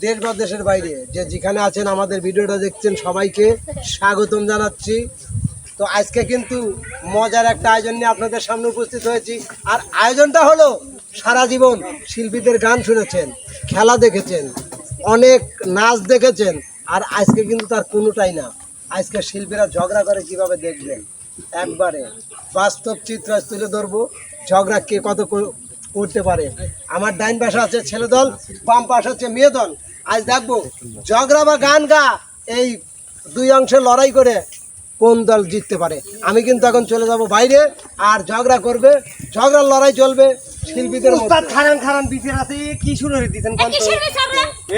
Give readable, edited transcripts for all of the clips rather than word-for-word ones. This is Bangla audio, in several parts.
দেশ বা দেশের বাইরে যে যেখানে আছেন আমাদের ভিডিওটা দেখছেন সবাইকে স্বাগতম জানাচ্ছি। তো আজকে কিন্তু মজার একটা আয়োজন নিয়ে আপনাদের সামনে উপস্থিত হয়েছি। আর আয়োজনটা হলো সারা জীবন শিল্পীদের গান শুনেছেন, খেলা দেখেছেন, অনেক নাচ দেখেছেন, আর আজকে কিন্তু তার কোনোটাই না। আজকে শিল্পীরা ঝগড়া করে কিভাবে দেখবেন, একবারে বাস্তব চিত্র তুলে ধরবো। ঝগড়া কে কত করতে পারে। আমার ডাইন পাশে আছে ছেলে দল, বাম পাশে হচ্ছে মেয়ে দল। আজ দেখবো ঝগড়া বা গান গা এই দুই অংশে লড়াই করে কোন দল জিততে পারে। আমি কিন্তু এখন চলে যাব বাইরে, আর ঝগড়া করবে, ঝগড়ার লড়াই চলবে শিল্পীদের মধ্যে। খারান খারান বিচার আছে কি শুরু হয়ে দিয়েছেন কোন তো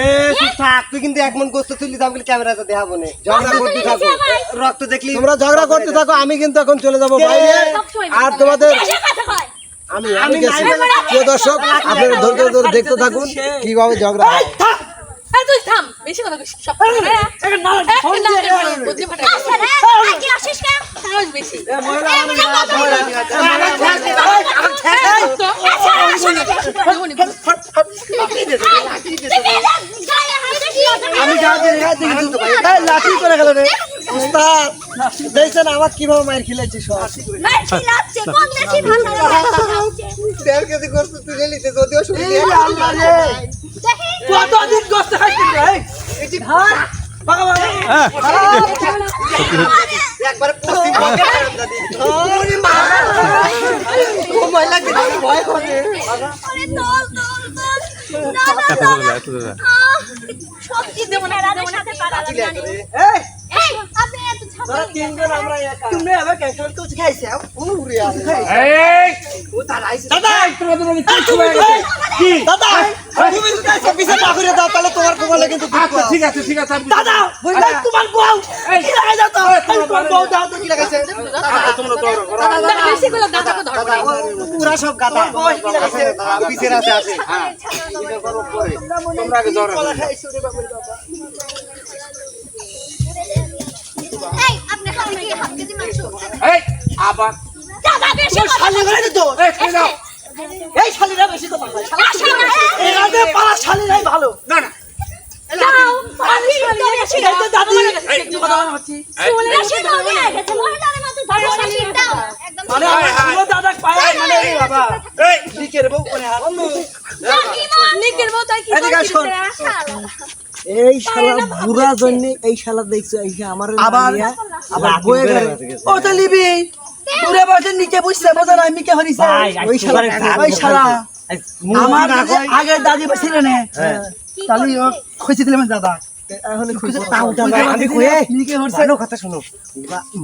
এ চুপ থাক, তুই কিন্তু এক মন গোস্ত তুললি তো আমি ক্যামেরাতে দেখাবো না। ঝগড়া করতে থাকো, রক্ত দেখলি তোমরা ঝগড়া করতে থাকো, আমি কিন্তু এখন চলে যাব বাইরে। আর তোমাদের আমি গেছি। প্রিয় দর্শক, আপনারা ধৈর্য ধরে দেখতে থাকুন কিভাবে ঝগড়া হয়। তুই থাম, বেশি কথা কইছিস সব বুদ্ধি ফাটাই কি আসিস না সাহস বেশি আমি লাঠি করে গেল রে উস্তাদ, দেখছেন আমার কিভাবে মার খেলেছি সব মার খিলাচ্ছে কোন দেশি ভালো দেড় কেজি গোস্ত তুলে নিতে যদিও শুনি কতদিন গোস্ত খাইছিস রে এই ধর বাবা একবারে পশ্চিম বঙ্গে দাদি ওরে মা ও মহিলা কি ভয় করে আরে দল না সত্যি দেব না সাথে পারা জানি এই আপনি এত ছাপা তিনজন আমরা একা তুমি আবার কেন তো খাইছে উড়ে আসে এই ও দাঁড়াইছে দাদা তোমাদের কি ছুঁয়ে গেছে কি দাদা তুমি যদি এসে পিছে না করে দাও তাহলে তোমার কোলে কিন্তু আচ্ছা ঠিক আছে দাদা বুঝলে তোমার বউ কি লাগাই দাও তো তোমার বউ দাও তো কি লাগাইছে তোমরা তো দাদা বেশি করে দাদাকে ধর পুরা সব গাদা বউ কি লাগাইছে পিছে আছে হ্যাঁ এটা করো পরে তোমরা আগে ধরো এই আপনি খালি কি হাত কেজি মাংস এই আবার দাদা বেশি ও শালি করে তো এই ছেড়ে দাও এই শালিরা বেশি কথা বলে এই এরাতে পাড়া শালিরাই ভালো না না দাও আমি বেশি এই তো দাদি একটু কথা বলা হচ্ছে বেশি দাও নিয়ে গেছে মহিলার মতো ধরো শালি দাও একদম মানে পুরো দাদা পায় মানে রে বাবা এই লিখের বউ কোনে হাত নিকের বউ তাই কি এদিকে শোন। এই শালা বুড়া জন্য এই শালা দেখছো এই যে আমার আবার বয়ে গেল ও তো লিবি পুরো বাজে নিচে বসে বোঝা না আমি কে হরিছে ওই শালা আমার আগে দাদি বসিল না তাহলে ও খুশি দিলাম দাদা এখন খুশি তাও দাদা আমি কয়ে নিকে হরছে না কথা শুনো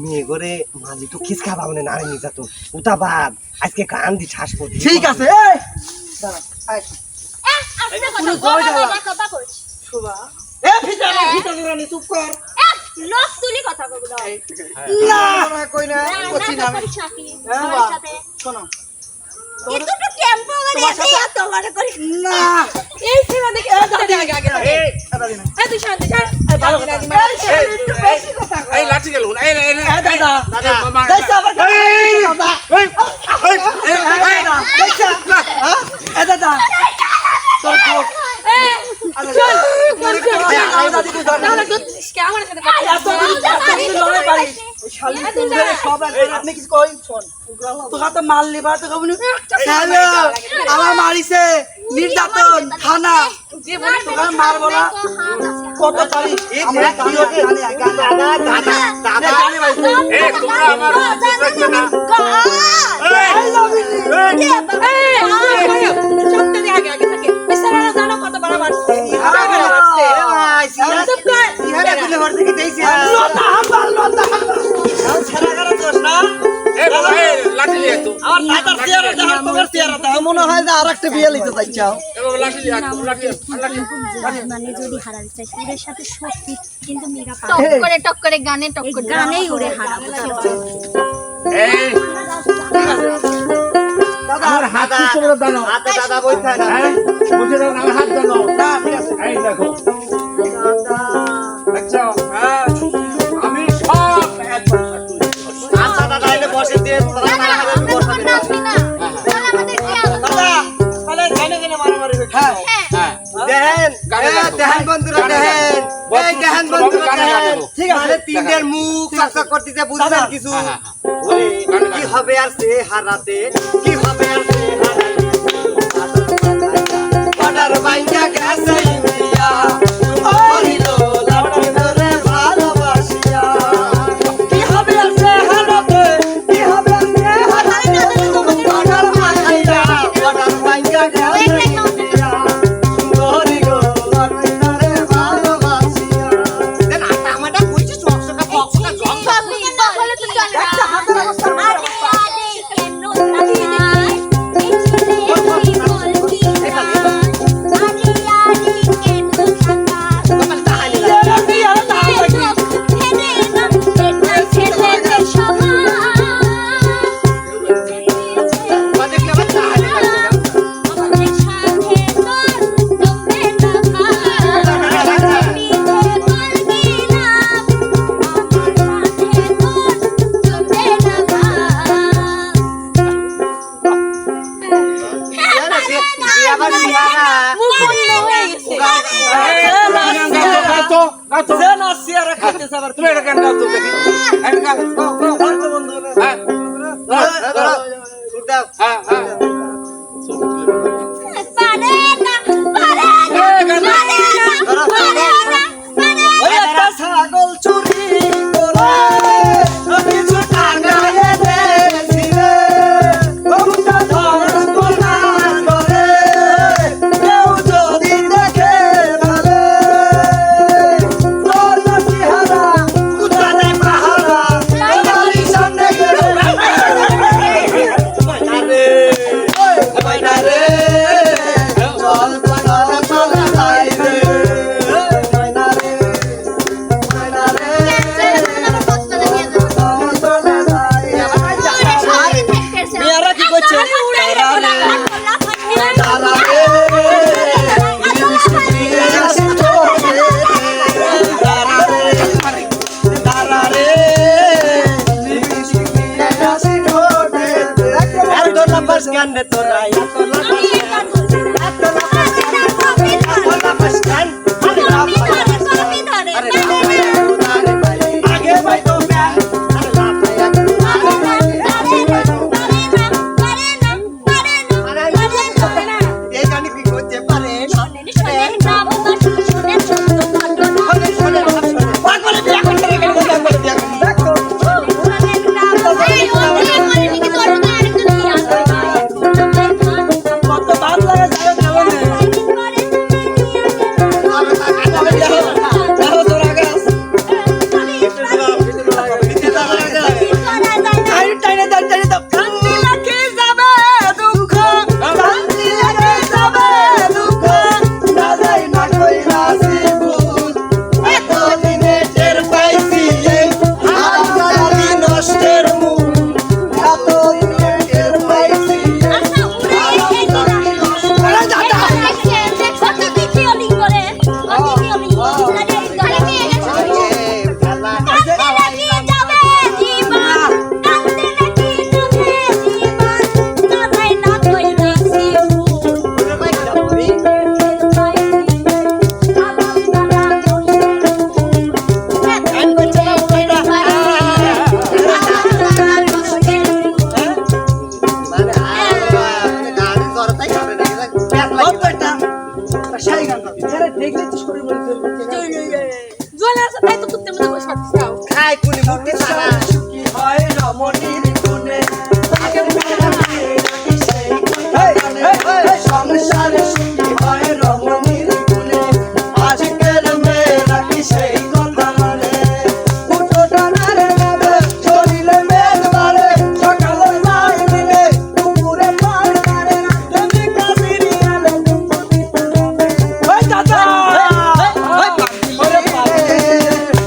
মেয়ে করে মালি তো খিসকা পাবনে না নি যা তো উতা বাদ আজকে কান দি শ্বাস করতে ঠিক আছে এই দাঁড়া আয় আপনি কথা কথা কইছ শোভা এ ভিতরে রানি চুপ কর লোক তুলি কথা কইব না কই না কইছি না সাথে শোনো একটু টেম্পো করে এত তোমার করি না এই ছেলে দেখে দাদি আগে আগে এই তুই শান্ত ভালো কথা একটু বেশি কথা এই লাঠি গেল এই দাদা দাদা মামা দেখছ আবার দাদা এই দাদা তোর চোখ চল দাদি কই দাদা দাদা তুই আমার সাথে আপনি কিছু কই শোন তোকে তো মাল লিবা তো কবনি হ্যালো আমার মারিছে নির্যাতন থানা তোকে মার বলা কত পারি আমরা ভিডিওতে দাদা দাদা দাদা এই তোমরা আমার বুঝতে না সত্যি আগে আগে থাকে বিছানা জানো কত বড় মারছে লাঠি লিয়ে তো মনে হয় যে আর একটা বিয়ে লিতে চাইছাও লাঠি লিয়ে লাঠি মানে যদি হারাতে চাই সুরের সাথে সত্যি কিন্তু মীরা টক করে গানে টক করে গানেই উড়ে হারাবো এই আমার হাত পিছনে দাও হাতে দাদা বইতা না হ্যাঁ বুঝে দাও আমার হাত দাও না ঠিক আছে এই দেখো আচ্ছা হ্যাঁ আমি সব একবার আচ্ছা দাদা এলে বসে দিয়ে দাদা তাহলে গানে গানে মারামারি হচ্ছে হ্যাঁ হ্যাঁ দেখেন গানে লাগো দেখেন বন্ধুরা দেখেন, এই দেখেন বন্ধুরা দেখেন, ঠিক আছে তিনদের মুখ চকচক করতেছে বুঝছেন কিছু ওরে কি হবে আর সে হারাতে কি হবে আর সে হারাতে অর্ডার বাইঙ্গা গেছে ইন্ডিয়া হরিল লাটরে ভালোবাসিয়া কি হবে আর সে হারাতে কি হবে আর সে হারাতে অর্ডার বাইঙ্গা গেছে ইন্ডিয়া হরিল লাটরে ভালোবাসিয়া দেন আমাটা কইছে চকচকা বক্সটা জং তাহলে তো চলে না আরে আরে কেন তুমি এটা গান গাও তো দেখি ছাগল চুরি করে কিছু টাকা এনেছিলে ওটা ধর কোনা করে কেউ যদি দেখে ভালে তোর চেহারা উঠানে পাহারা তোমারই সামনে গেলে রে চল চল চল যাই রে Ganda torai,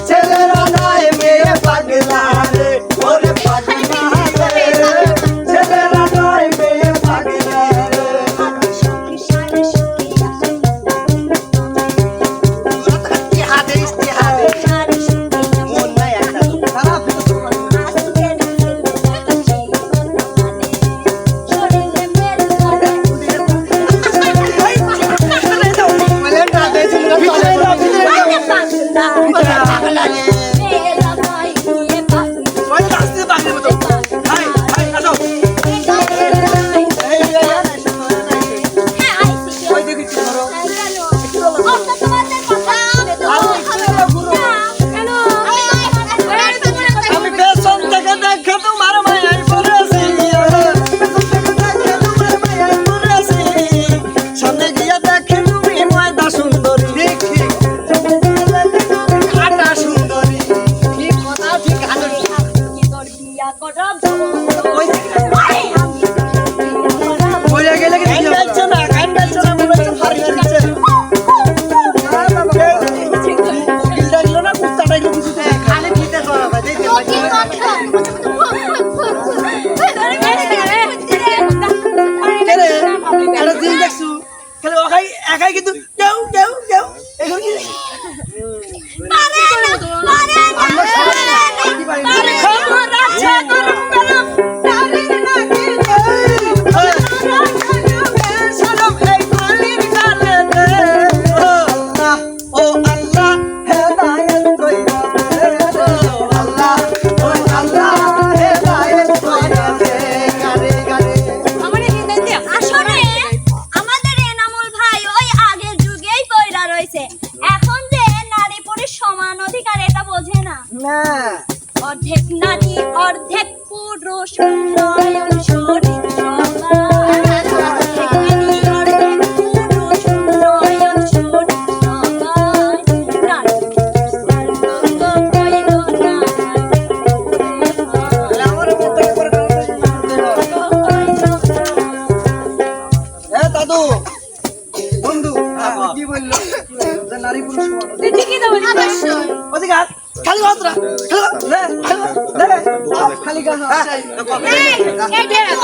ছেলেরা নাই মেয়ে পাগলা মেরা ভাই দিয়ে পাখি ওই রাস্তায় বাগের মতো হাই হাই আসো এই হ্যাঁ আইছি ওই দেখি কি করো কেন আমরা তোমাদের কথা শুনে তো কেন আমি পেছন থেকে দেখে তোমার মায়ায় পড়েছি সামনে গিয়ে দেখে তুমি ময়দা সুন্দরী দেখি আটা সুন্দরী ঠিক কথা ঠিক আটা কি তোর বিয়া করব ওই আরে আমি বলে গেলে কি কাইন্ডালছ না মনে হচ্ছে ভারী হচ্ছে কোকিল ডাকলো না কুত্তা ডাকলো কিছু তো খালি ফিতে করা ভাই দেখতে কি কথা কেরে এটা দিন দেখছু খালি ওখাই একাই কিন্তু দেউ দেউ দেউ এগুলো কি আমরা সবাই কি পারি আরে খবর আছে গরম গরম তারির নাকি সালাম এই পানির কালে দে ও আল্লাহ হেদায়েত কইরা দে ও আল্লাহ হেদায়েত কইরা দে গারে গারে আসলে আমাদের এনামুল ভাই ওই আগের যুগেই পয়রা রয়েছে এখন যে নারী পুরুষ সমান অধিকার এটা বোঝে না না অর্ধেক নারী অর্ধেক পুরুষ উন্নয়ন শরীর সমান অর্ধেক নারী অর্ধেক পুরুষ উন্নয়ন শরীর সমান নারী পুরুষ বন্ধ কইল না আমার মতো করে এ দাদু বন্ধু আপনি কি বললো যে নারী পুরুষ সমান ঠিকই তো অবশ্যই ওদিকে হাত খালি হাতরা খালি গা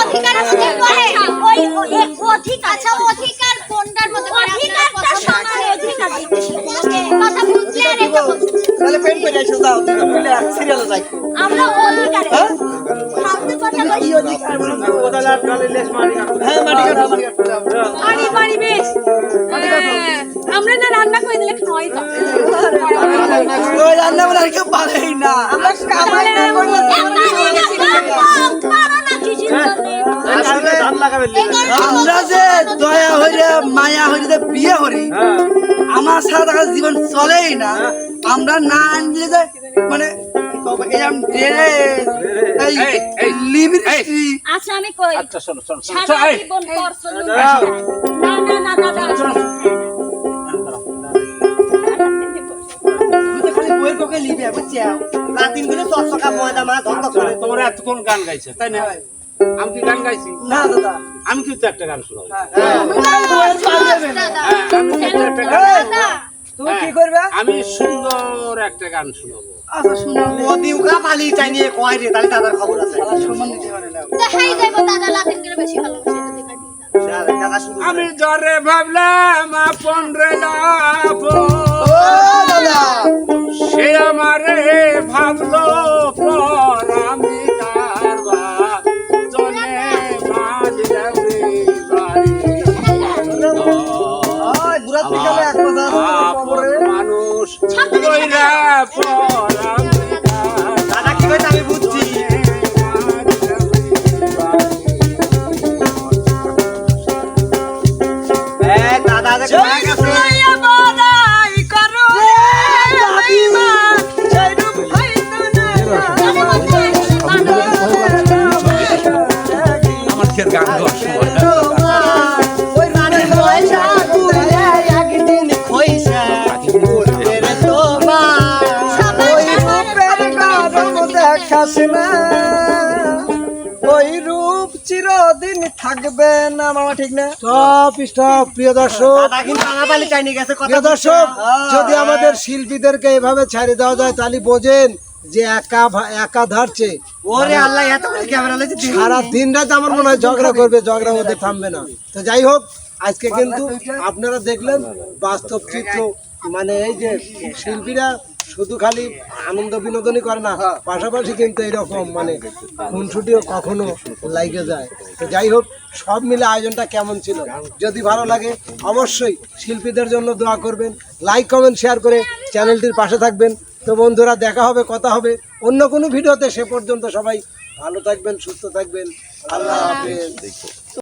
অধিকার আছে ওই অধিকার অধিকার কোনটার মধ্যে অধিকারটা সমান অধিকার কথা বুঝলে আর এটা বলছি তাহলে পেন করে এসে দাও তুমি বলে সিরিয়ালে যাই আমরা অধিকার ফালতু কথা বলি কি অধিকার বলো ওদালার গালে লেস মারি হ্যাঁ মাটি কাটা আরে বাড়ি বেশ আমরা না রান্না করে দিলে খাওয়াই তো ওই রান্না বলে আর কেউ পারেই না আমরা কামাই না করলে আমরা যে দয়া হইরে মায়া হইরে বিয়ে করি আমার সারা টাকা জীবন চলেই না আমরা না আনলে যে মানে আচ্ছা আমি কই আচ্ছা শোনো শোনো সারা জীবন করছো না না না দাদা তোমার এতক্ষণ গান গাইছে তাই না আমি কি গান গাইছি না দাদা আমি কিন্তু একটা গান শোনাবো দাদা আমি কিন্তু একটা গান তুমি কি করবে আমি সুন্দর একটা গান শোনাবো আচ্ছা শুনো দিউকা পালি চাই নিয়ে কয় রে তাহলে দাদার খবর আছে সম্মান দিতে পারে না দেখাই যাবো দাদা লাতিন করে বেশি ভালো দাদা শুরু আমি জ্বরে ভাবলাম আপন রে আপন দাদা সে আমারে ভাবলো পর আমি কারবা জনে মাঝে বাড়ি বুড়া থেকে এক কথা আপন মানুষ কইরা পর আমি দাদা কি কইতে আমি বুঝছি দাদা দেখো আমার ফের গান গাওয়ার সময় ওই রানী পয়সা তুলে একদিন খইসা রে তোমার ওই রূপের গরম দেখাস না ওই রূপ চিরদিন থাকবে না মামা ঠিক না স্টপ প্রিয় দর্শক দাদা কিন্তু টাকা পালি চাই নিয়ে গেছে কথা প্রিয় দর্শক যদি আমাদের শিল্পীদেরকে এভাবে ছাড়ে দেওয়া যায় তাহলে বোঝেন যে একা ধারছে ওরে আল্লাহ এত করে ক্যামেরা লইছে সারা দিন রাত আমার মনে হয় ঝগড়া করবে, ঝগড়া ওদের থামবে না। তো যাই হোক, আজকে কিন্তু আপনারা দেখলেন বাস্তব চিত্র, মানে এই যে শিল্পীরা শুধু খালি আনন্দ বিনোদনই করে না, পাশাপাশি কিন্তু এইরকম মানে খুনসুটিও কখনো লাগে যায়। তো যাই হোক, সব মিলে আয়োজনটা কেমন ছিল, যদি ভালো লাগে অবশ্যই শিল্পীদের জন্য দোয়া করবেন, লাইক কমেন্ট শেয়ার করে চ্যানেলটির পাশে থাকবেন। তো বন্ধুরা দেখা হবে, কথা হবে অন্য কোনো ভিডিওতে। সে পর্যন্ত সবাই ভালো থাকবেন, সুস্থ থাকবেন। আল্লাহ হাফেজ।